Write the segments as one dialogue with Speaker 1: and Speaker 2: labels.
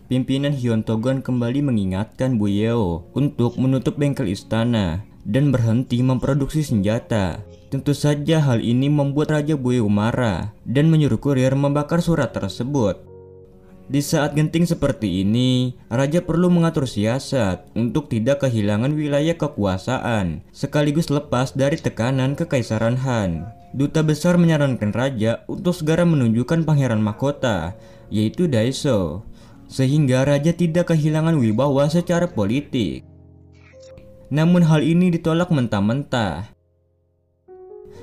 Speaker 1: pimpinan Hyontogon kembali mengingatkan Buyeo untuk menutup bengkel istana dan berhenti memproduksi senjata. Tentu saja hal ini membuat Raja Buyeo marah dan menyuruh kurir membakar surat tersebut. Di saat genting seperti ini, Raja perlu mengatur siasat untuk tidak kehilangan wilayah kekuasaan, sekaligus lepas dari tekanan Kekaisaran Han. Duta besar menyarankan Raja untuk segera menunjukkan pangeran mahkota, yaitu Daeseo, sehingga Raja tidak kehilangan wibawa secara politik. Namun hal ini ditolak mentah-mentah.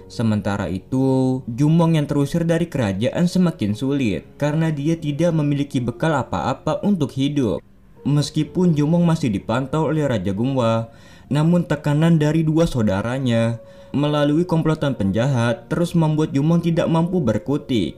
Speaker 1: Sementara itu, Jumong yang terusir dari kerajaan semakin sulit karena dia tidak memiliki bekal apa-apa untuk hidup. Meskipun Jumong masih dipantau oleh Raja Gunhwa, namun tekanan dari dua saudaranya melalui komplotan penjahat terus membuat Jumong tidak mampu berkutik.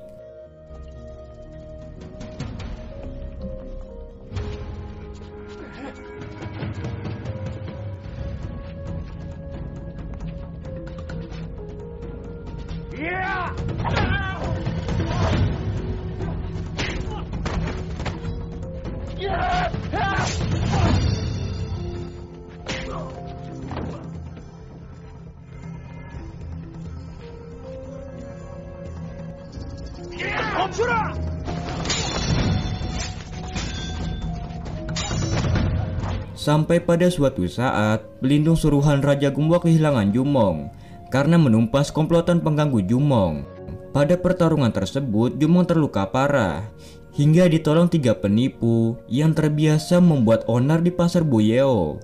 Speaker 1: Sampai pada suatu saat, pelindung suruhan Raja Gunhwa kehilangan Jumong karena menumpas komplotan pengganggu Jumong. Pada pertarungan tersebut, Jumong terluka parah hingga ditolong 3 penipu yang terbiasa membuat onar di pasar Buyeo.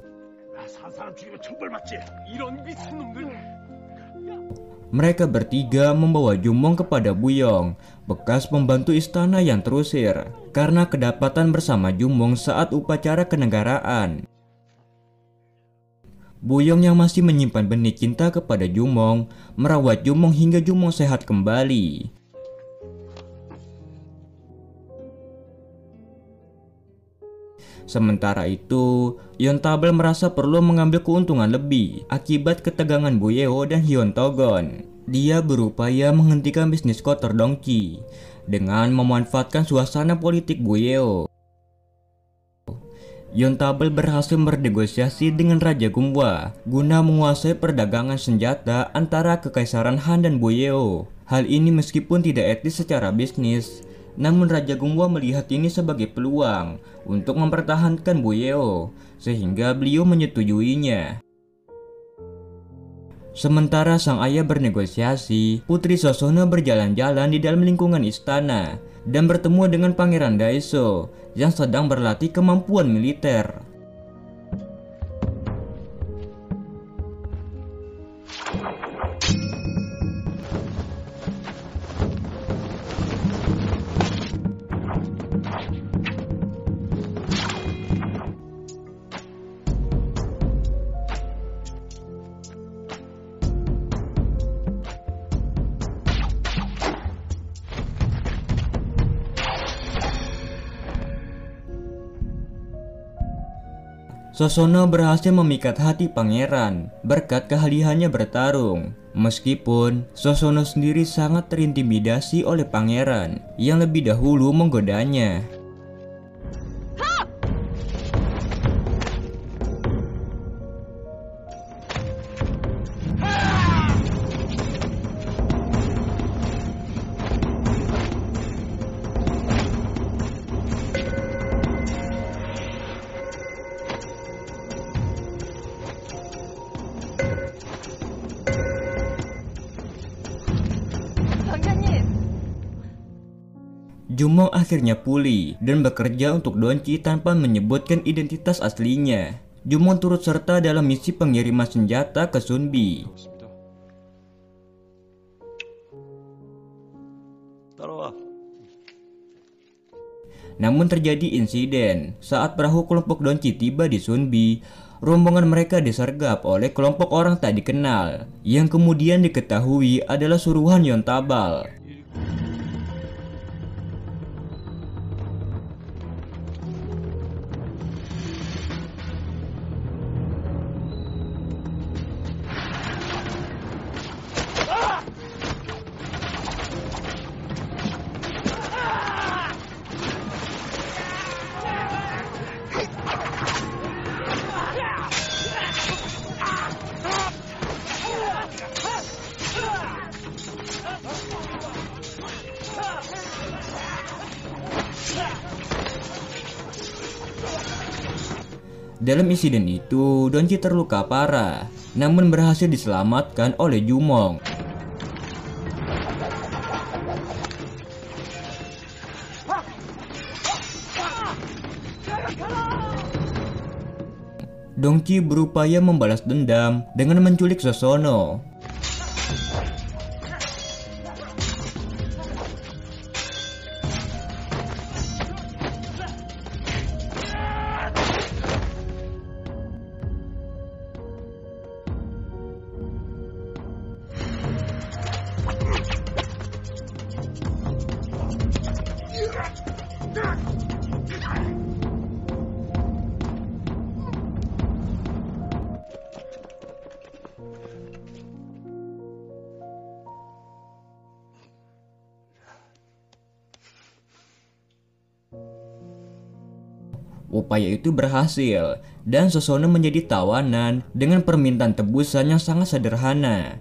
Speaker 1: Mereka bertiga membawa Jumong kepada Buyong, bekas pembantu istana yang terusir, karena kedapatan bersama Jumong saat upacara kenegaraan. Buyong yang masih menyimpan benih cinta kepada Jumong merawat Jumong hingga Jumong sehat kembali. Sementara itu, Yontabel merasa perlu mengambil keuntungan lebih akibat ketegangan Buyeo dan Hyontogon. Dia berupaya menghentikan bisnis kotor Dongqi dengan memanfaatkan suasana politik Buyeo. Yontabel berhasil bernegosiasi dengan Raja Gunhwa guna menguasai perdagangan senjata antara Kekaisaran Han dan Buyeo. Hal ini meskipun tidak etis secara bisnis, namun Raja Gunhwa melihat ini sebagai peluang untuk mempertahankan Buyeo, sehingga beliau menyetujuinya. Sementara sang ayah bernegosiasi, Putri Sosono berjalan-jalan di dalam lingkungan istana dan bertemu dengan Pangeran Daeseo yang sedang berlatih kemampuan militer. Sosono berhasil memikat hati pangeran berkat keahliannya bertarung. Meskipun Sosono sendiri sangat terintimidasi oleh pangeran yang lebih dahulu menggodanya. Jumong akhirnya pulih dan bekerja untuk Dongqi tanpa menyebutkan identitas aslinya. Jumong turut serta dalam misi pengiriman senjata ke Sunbi. Namun terjadi insiden saat perahu kelompok Dongqi tiba di Sunbi. Rombongan mereka disergap oleh kelompok orang tak dikenal yang kemudian diketahui adalah suruhan Yontabel. Dalam insiden itu, Dongki terluka parah, namun berhasil diselamatkan oleh Jumong. Dongki berupaya membalas dendam dengan menculik Sosono. Upaya itu berhasil, dan Sosono menjadi tawanan dengan permintaan tebusan yang sangat sederhana.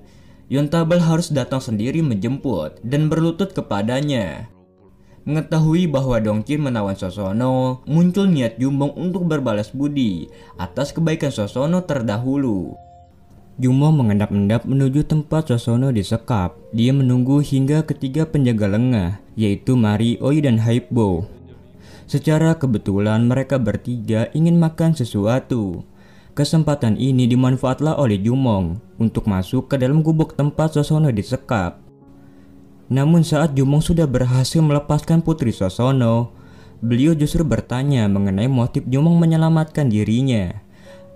Speaker 1: Yontabal harus datang sendiri menjemput dan berlutut kepadanya. Mengetahui bahwa Dongki menawan Sosono, muncul niat Jumong untuk berbalas budi atas kebaikan Sosono terdahulu. Jumong mengendap-endap menuju tempat Sosono disekap. Dia menunggu hingga ketiga penjaga lengah, yaitu Mari, Oi, dan Haibbo. Secara kebetulan mereka bertiga ingin makan sesuatu. Kesempatan ini dimanfaatlah oleh Jumong untuk masuk ke dalam gubuk tempat Sosono disekap. Namun saat Jumong sudah berhasil melepaskan putri Sosono, beliau justru bertanya mengenai motif Jumong menyelamatkan dirinya.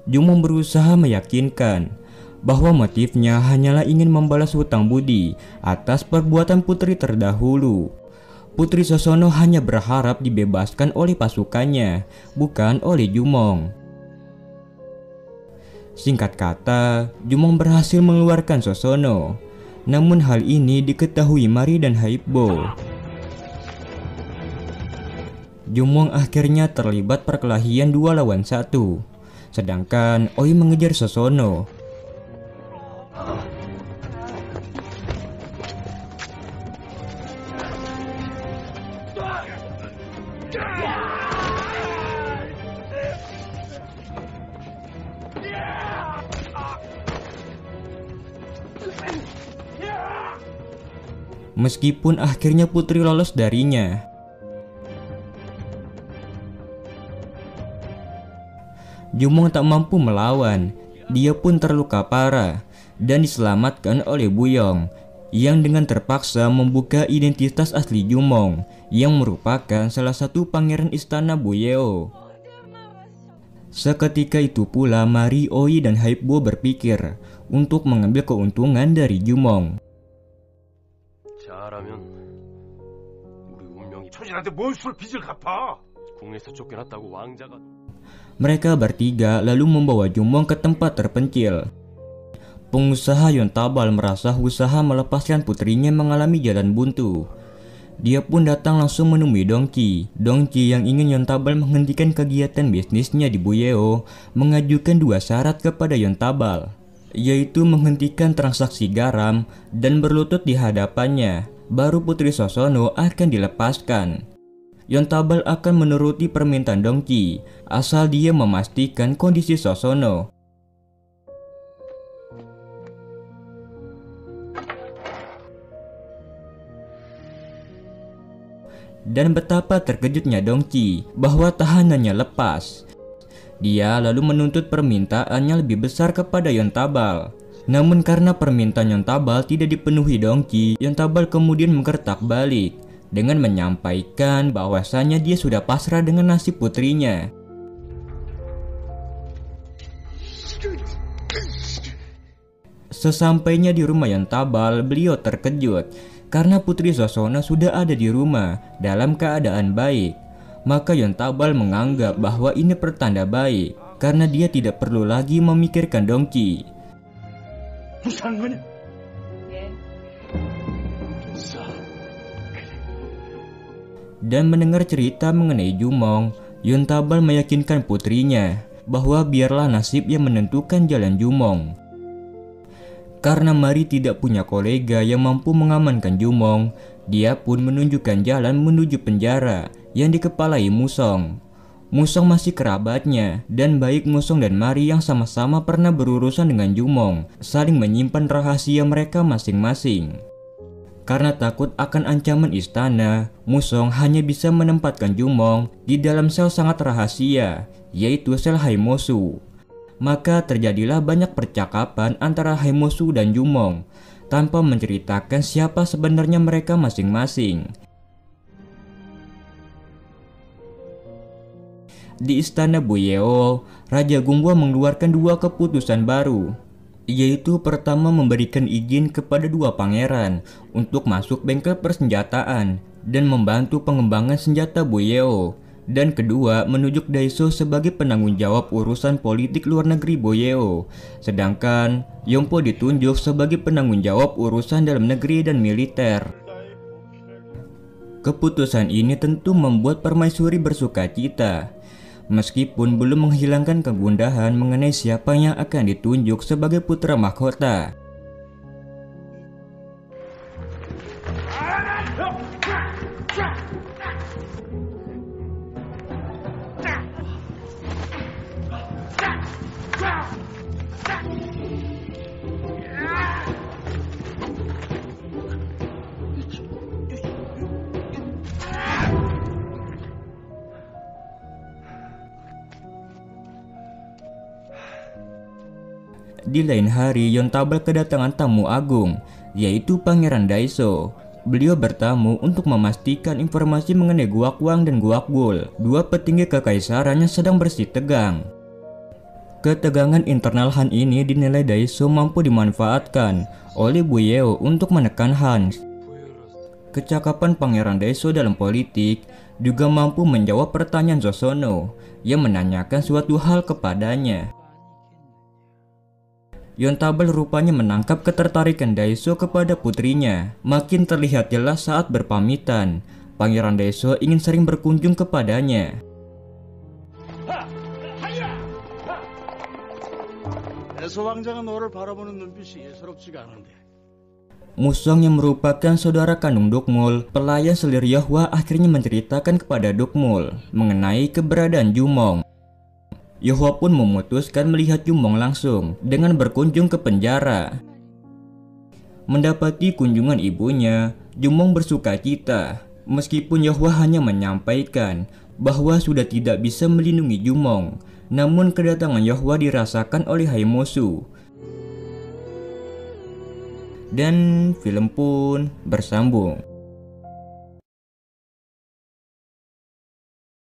Speaker 1: Jumong berusaha meyakinkan bahwa motifnya hanyalah ingin membalas hutang budi atas perbuatan putri terdahulu. Putri Sosono hanya berharap dibebaskan oleh pasukannya, bukan oleh Jumong. Singkat kata, Jumong berhasil mengeluarkan Sosono. Namun hal ini diketahui Mari dan Haibbo. Jumong akhirnya terlibat perkelahian 2 lawan 1. Sedangkan Oi mengejar Sosono. Meskipun akhirnya putri lolos darinya. Jumong tak mampu melawan. Dia pun terluka parah dan diselamatkan oleh Buyong, yang dengan terpaksa membuka identitas asli Jumong, yang merupakan salah satu pangeran istana Buyeo. Seketika itu pula Mari, Oi, dan Haibbo berpikir untuk mengambil keuntungan dari Jumong.
Speaker 2: 잘하면 우리 운명이 초진한테 뭔 수를 빚을 갚아? 궁에서 쫓겨났다고 왕자가.
Speaker 1: Mereka bertiga lalu membawa Jumong ke tempat terpencil. Pengusaha Yontabal merasa usaha melepaskan putrinya mengalami jalan buntu. Dia pun datang langsung menemui Dongki. Dongki yang ingin Yontabal menghentikan kegiatan bisnisnya di Buyeo mengajukan 2 syarat kepada Yontabal, yaitu menghentikan transaksi garam dan berlutut di hadapannya. Baru putri Sosono akan dilepaskan. Yontabal akan menuruti permintaan Dongki asal dia memastikan kondisi Sosono. Dan betapa terkejutnya Dongki bahwa tahanannya lepas. Dia lalu menuntut permintaannya lebih besar kepada Yontabal. Namun karena permintaan Yontabal tidak dipenuhi Dongki, Yontabal kemudian menggertak balik dengan menyampaikan bahwasanya dia sudah pasrah dengan nasib putrinya. Sesampainya di rumah Yontabal, beliau terkejut karena putri Sosono sudah ada di rumah dalam keadaan baik. Maka Yontabal menganggap bahwa ini pertanda baik karena dia tidak perlu lagi memikirkan Dongki. Dan mendengar cerita mengenai Jumong, Yontabal meyakinkan putrinya bahwa biarlah nasib yang menentukan jalan Jumong. Karena Mari tidak punya kolega yang mampu mengamankan Jumong, dia pun menunjukkan jalan menuju penjara yang dikepalai Musong. Musong masih kerabatnya, dan baik Musong dan Mari yang sama-sama pernah berurusan dengan Jumong saling menyimpan rahasia mereka masing-masing. Karena takut akan ancaman istana, Musong hanya bisa menempatkan Jumong di dalam sel sangat rahasia, yaitu sel Haimosu. Maka terjadilah banyak percakapan antara Haimosu dan Jumong, tanpa menceritakan siapa sebenarnya mereka masing-masing. Di istana Buyeo, Raja Gunggua mengeluarkan dua keputusan baru, yaitu pertama memberikan izin kepada dua pangeran untuk masuk bengkel persenjataan dan membantu pengembangan senjata Buyeo, dan kedua menunjuk Daiso sebagai penanggung jawab urusan politik luar negeri Buyeo, sedangkan Yongpo ditunjuk sebagai penanggung jawab urusan dalam negeri dan militer. Keputusan ini tentu membuat permaisuri bersuka cita, meskipun belum menghilangkan kegundahan mengenai siapa yang akan ditunjuk sebagai putra mahkota. Di lain hari, Yontabel kedatangan tamu agung, yaitu Pangeran Daiso. Beliau bertamu untuk memastikan informasi mengenai Guakwang dan Guakgul, dua petinggi kekaisaran yang sedang bersih tegang. Ketegangan internal Han ini dinilai Daiso mampu dimanfaatkan oleh Buyeo untuk menekan Han. Kecakapan Pangeran Daiso dalam politik juga mampu menjawab pertanyaan Sosono yang menanyakan suatu hal kepadanya. Yontabel rupanya menangkap ketertarikan Daiso kepada putrinya. Makin terlihat jelas saat berpamitan, Pangeran Daiso ingin sering berkunjung kepadanya. Musong yang merupakan saudara kandung Dukmul, pelayan selir Yahwa, akhirnya menceritakan kepada Dukmul mengenai keberadaan Jumong. Yahwa pun memutuskan melihat Jumong langsung dengan berkunjung ke penjara. Mendapati kunjungan ibunya, Jumong bersuka cita, meskipun Yahwa hanya menyampaikan bahwa sudah tidak bisa melindungi Jumong. Namun kedatangan Yahwa dirasakan oleh Haimosu. Dan film pun bersambung.